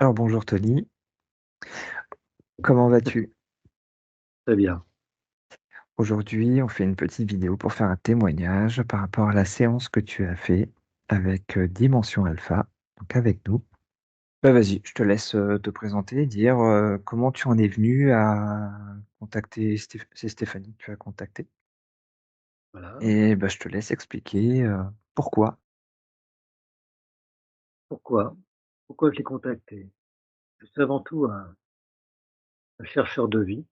Alors bonjour Tony, comment vas-tu? Très bien. Aujourd'hui, on fait une petite vidéo pour faire un témoignage par rapport à la séance que tu as fait avec Dimension Alpha, donc avec nous. Bah vas-y, je te laisse te présenter, dire comment tu en es venu à contacter c'est Stéphanie que tu as contacté. Voilà. Et bah, je te laisse expliquer pourquoi. Pourquoi? Pourquoi je l'ai contacté? Je suis avant tout un chercheur de vie,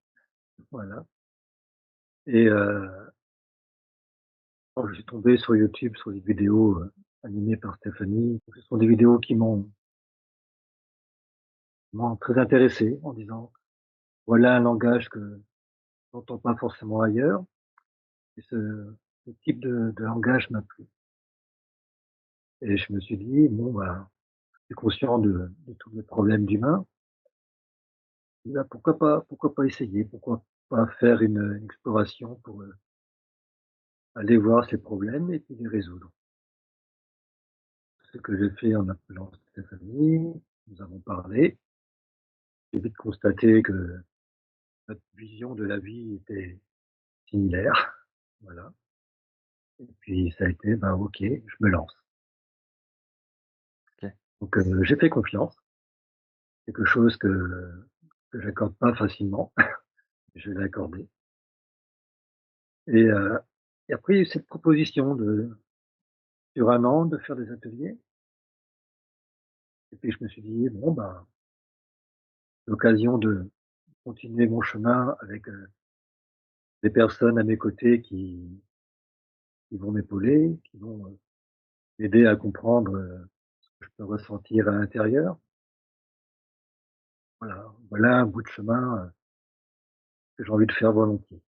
voilà. Et quand je suis tombé sur YouTube sur des vidéos, animées par Stéphanie, ce sont des vidéos qui m'ont très intéressé en disant: «Voilà un langage que on n'entend pas forcément ailleurs» et ce type de langage m'a plu. Et je me suis dit: «Bon, bah, je suis conscient de tous les problèmes d'humains, et bah, pourquoi pas essayer? Pourquoi pas faire une exploration pour, aller voir ces problèmes et puis les résoudre. Ce que j'ai fait en appelant Stéphanie, nous avons parlé. J'ai vite constaté que notre vision de la vie était similaire. Voilà. Et puis ça a été, ben OK, je me lance. Ok. Donc j'ai fait confiance, quelque chose que j'accorde pas facilement. Je l'ai accordé. Et, et après, il y a eu cette proposition sur un an, de faire des ateliers. Et puis je me suis dit, bon, ben, l'occasion de continuer mon chemin avec des personnes à mes côtés qui vont m'épauler, qui vont, m'aider à comprendre, ce que je peux ressentir à l'intérieur. Voilà un bout de chemin, que j'ai envie de faire volontiers.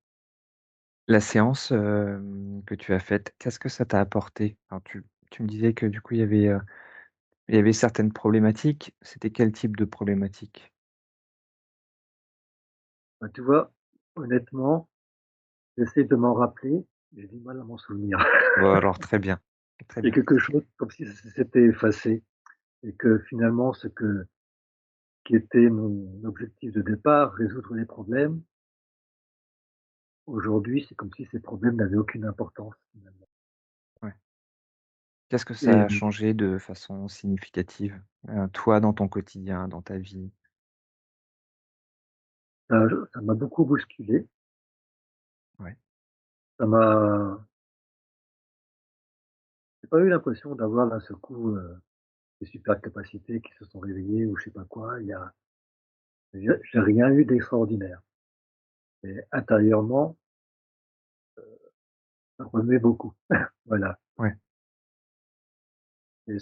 La séance que tu as faite, qu'est-ce que ça t'a apporté? Alors, tu me disais que du coup il y avait certaines problématiques. C'était quel type de problématiques? Bah, tu vois, honnêtement, j'essaie de m'en rappeler, j'ai du mal à m'en souvenir. Bon alors très bien, très C'est bien. quelque chose comme si s'était effacé et que finalement qui était mon objectif de départ, résoudre les problèmes, aujourd'hui, c'est comme si ces problèmes n'avaient aucune importance finalement. Ouais. Qu'est-ce que ça Et a changé de façon significative, toi, dans ton quotidien, dans ta vie? ça m'a beaucoup bousculé. Ouais, Ça m'a J'ai pas eu l'impression d'avoir d'un seul coup, des super capacités qui se sont réveillées ou je sais pas quoi. J'ai rien eu d'extraordinaire. Mais intérieurement, ça remuait beaucoup. Voilà. ouais. Et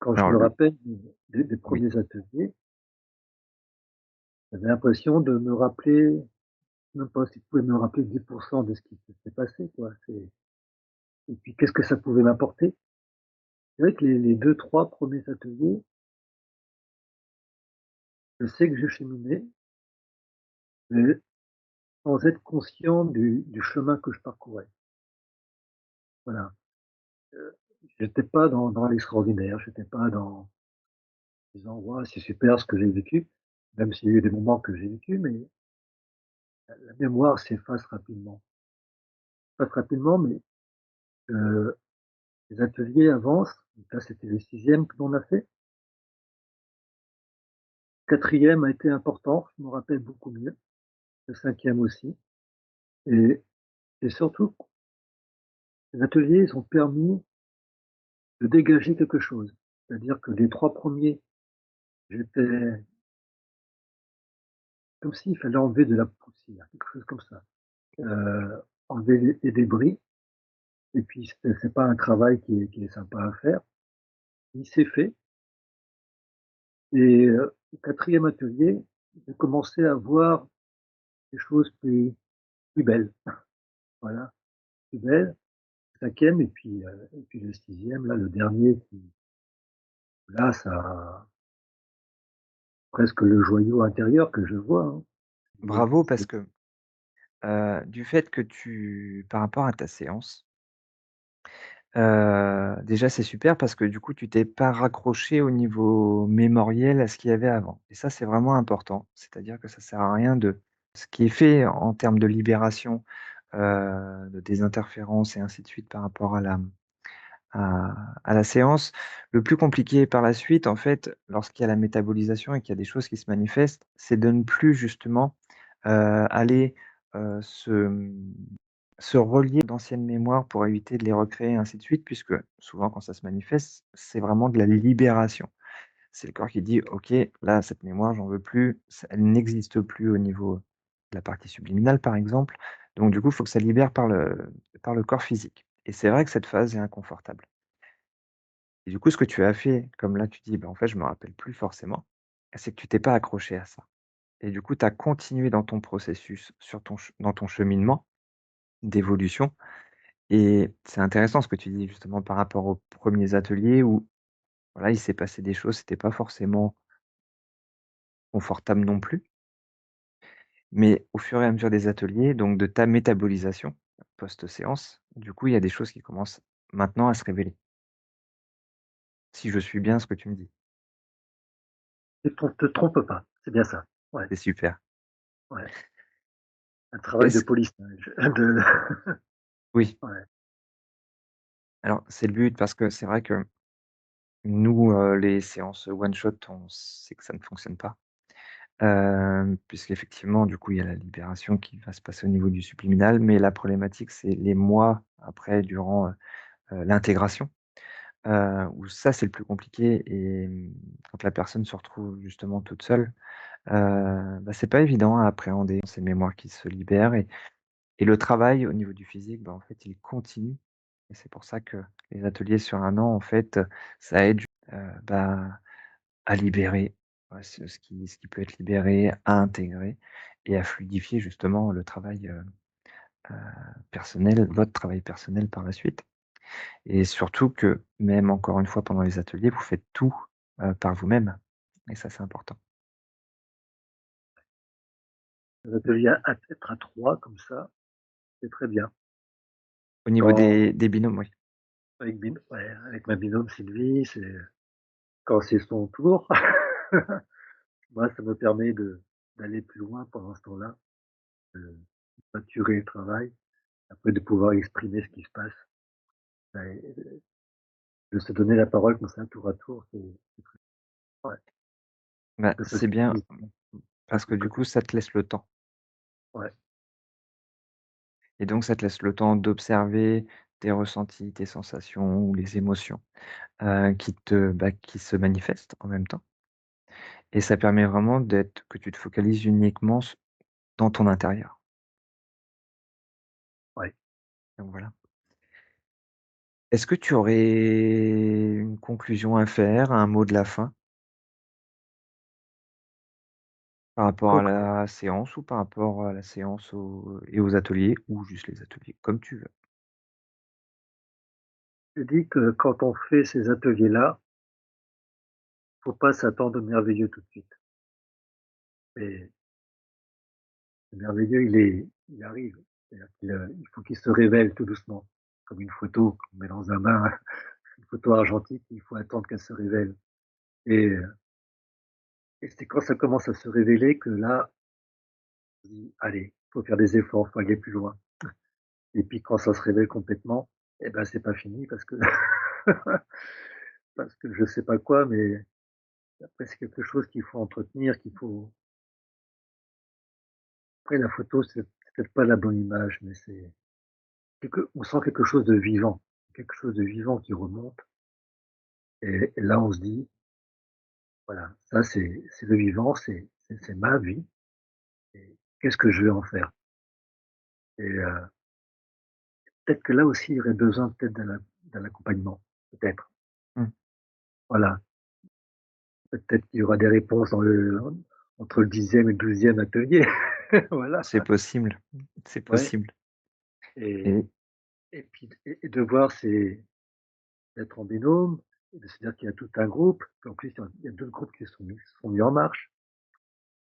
quand je Alors me le rappelle des oui, premiers ateliers, j'avais l'impression de me rappeler, même pas si je pouvais me rappeler 10 de ce qui s'était passé, quoi. Et puis qu'est-ce que ça pouvait m'apporter? C'est vrai que les 2-3 premiers ateliers, je sais que je cheminais, mais sans être conscient du chemin que je parcourais. Voilà. Heu, J'étais pas dans l'extraordinaire, j'étais pas dans disant: «Waouh, c'est super ce que j'ai vécu», même s'il y a eu des moments que j'ai vécu, mais la mémoire s'efface rapidement, mais heu, les ateliers avancent. Donc là, c'était le 6e que l'on a fait. 4e a été important, je me rappelle beaucoup mieux. Le 5e aussi. Et et surtout, les ateliers, ils ont permis de dégager quelque chose. C'est-à-dire que les 3 premiers, j'étais comme s'il fallait enlever de la poussière, quelque chose comme ça. Enlever les débris. Et puis c'est pas un travail qui est sympa à faire. Il s'est fait. Et au 4e atelier, j'ai commencé à voir des choses plus belles. Voilà, plus belles. 5e et puis le 6e, là, le dernier qui là, ça presque le joyau intérieur que je vois, hein. bravo parce C'est que, du fait que tu par rapport à ta séance, Déjà, c'est super parce que du coup, tu t'es pas raccroché au niveau mémoriel à ce qu'il y avait avant et ça, c'est vraiment important. C'est-à-dire que ça sert à rien de ce qui est fait en termes de libération, de désinterférence et ainsi de suite par rapport à la séance. Le plus compliqué par la suite, en fait, lorsqu'il y a la métabolisation et qu'il y a des choses qui se manifestent, c'est de ne plus justement, aller, se, se relier d'anciennes mémoires pour éviter de les recréer, ainsi de suite, puisque souvent quand ça se manifeste, c'est vraiment de la libération. C'est le corps qui dit: «OK, là, cette mémoire, j'en veux plus, ç elle n'existe plus au niveau de la partie subliminale», par exemple. Donc du coup, il faut que ça libère par le corps physique et c'est vrai que cette phase est inconfortable. Et du coup, ce que tu as fait, comme là tu dis: «Bah, en fait, je me rappelle plus forcément», c'est que tu t'es pas accroché à ça et du coup, tu as continué dans ton processus, sur ton ch dans ton cheminement d'évolution et c'est intéressant ce que tu dis justement par rapport aux premiers ateliers où, voilà, il s'est passé des choses, c'était pas forcément confortable non plus. Mais au fur et à mesure des ateliers, donc de ta métabolisation post-séance, du coup, il y a des choses qui commencent maintenant à se révéler. Si je suis bien ce que tu me dis, Te trompe pas, c'est bien ça. Ouais, c'est super. ouais, un travail de Est-ce polissage, de Oui, ouais, alors c'est le but parce que c'est vrai que nous, les séances one shot, on sait que ça ne fonctionne pas. Puisqu'effectivement, du coup, il y a la libération qui va se passer au niveau du subliminal, mais la problématique, c'est les mois après durant, l'intégration, où ça, c'est le plus compliqué et quand la personne se retrouve justement toute seule, bah, c'est pas évident à appréhender ces mémoires qui se libèrent et le travail au niveau du physique, bah, en fait, il continue et c'est pour ça que les ateliers sur un an, en fait, ça aide, bah, à libérer, ouais, ce qui peut être libéré, à intégrer et à fluidifier justement le travail, heu, personnel, votre travail personnel par la suite et surtout que même encore une fois pendant les ateliers, vous faites tout, par vous-même et ça, c'est important. un atelier à être à 3 comme ça, c'est très bien. Au niveau Quand des binômes, oui, ouais, avec ma binôme Sylvie, c'est quand c'est son tour, moi, ça me permet d'aller plus loin pendant ce temps-là, de maturer le travail, après de pouvoir exprimer ce qui se passe, et de se donner la parole comme ça tour à tour, c'est très ouais, bah, que ça c'est bien, sécurise un parce peu que le du côté coup, ça te laisse le temps ouais, et donc ça te laisse le temps d'observer tes ressentis, tes sensations ou les émotions, qui se manifestent en même temps. Et ça permet vraiment que tu te focalises uniquement dans ton intérieur. ouais. Donc voilà. Est-ce que tu aurais une conclusion à faire, un mot de la fin par rapport à Conclu la séance ou par rapport à la séance et aux ateliers ou juste les ateliers, comme tu veux? je dis que quand on fait ces ateliers-là, faut pas s'attendre au merveilleux tout de suite. Et le merveilleux, il arrive. C'est-à-dire il faut qu'il se révèle tout doucement, comme une photo qu'on met dans un bain, une photo argentique, il faut attendre qu'elle se révèle. Et et c'est quand ça commence à se révéler que là, on se dit: «Allez, faut faire des efforts, faut aller plus loin». Et puis quand ça se révèle complètement, et ben, c'est pas fini parce que parce que je sais pas quoi, mais après c'est quelque chose qu'il faut entretenir, qu'il faut après la photo, c'est peut-être pas la bonne image, mais c'est on sent quelque chose de vivant qui remonte et là on se dit: «Voilà, ça c'est le vivant, c'est ma vie et qu'est-ce que je vais en faire?» et peut-être que là aussi il y aurait besoin peut-être d'un accompagnement, peut-être. Mmh. Voilà, peut-être qu'il y aura des réponses entre le 10e et le 12e atelier. Voilà, C'est possible, c'est ouais possible et et et puis et de voir c'est d'être en binôme et de se dire qu'il y a tout un groupe, qu'en plus il y a d'autres groupes qui sont mis en marche.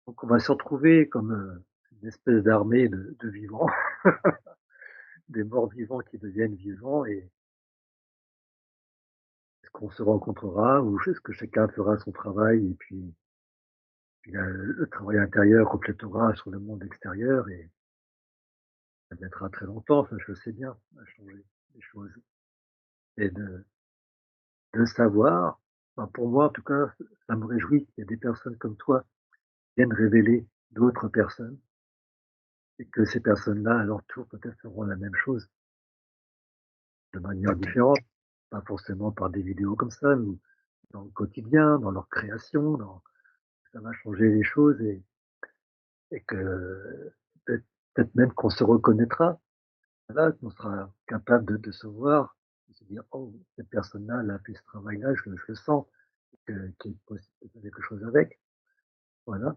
Donc on va se retrouver comme, une espèce d'armée de vivants, des morts vivants qui deviennent vivants qu'on se rencontrera ou est-ce que chacun fera son travail et puis le travail intérieur complétera sur le monde extérieur et ça mettra très longtemps, enfin, je le sais bien, à changer les choses et de savoir, enfin, pour moi, en tout cas, ça me réjouit qu'il y ait des personnes comme toi qui viennent révéler d'autres personnes et que ces personnes-là, à leur tour, peut-être feront la même chose de manière Exactement. différente, pas forcément par des vidéos comme ça, mais dans le quotidien, dans leur création, ça va changer les choses et que peut-être même qu'on se reconnaîtra. Voilà, qu'on sera capable de se voir, de se dire: «Oh, cette personne-là, elle a fait ce travail-là, je le sens, qu'il est possible de faire quelque chose avec». Voilà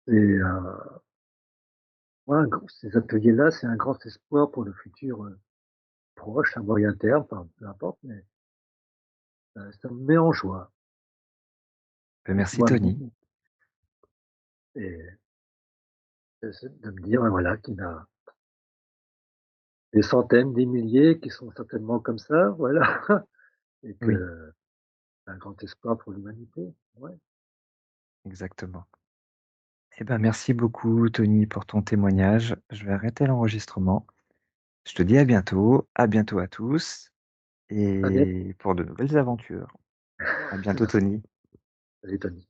et moi, un grand ces ateliers-là, c'est un grand espoir pour le futur, proche, à moyen terme, enfin, peu importe, mais ça me met en joie, Merci Tony. moi-même et de me dire, voilà, qu'il y en a des centaines, des milliers qui sont certainement comme ça, voilà et Oui, que c'est un grand espoir pour l'humanité. Ouais, exactement. Eh ben, merci beaucoup Tony pour ton témoignage. Je vais arrêter l'enregistrement. Je te dis à bientôt à tous à bientôt. et pour de nouvelles aventures. À bientôt Merci. Tony. Salut Tony.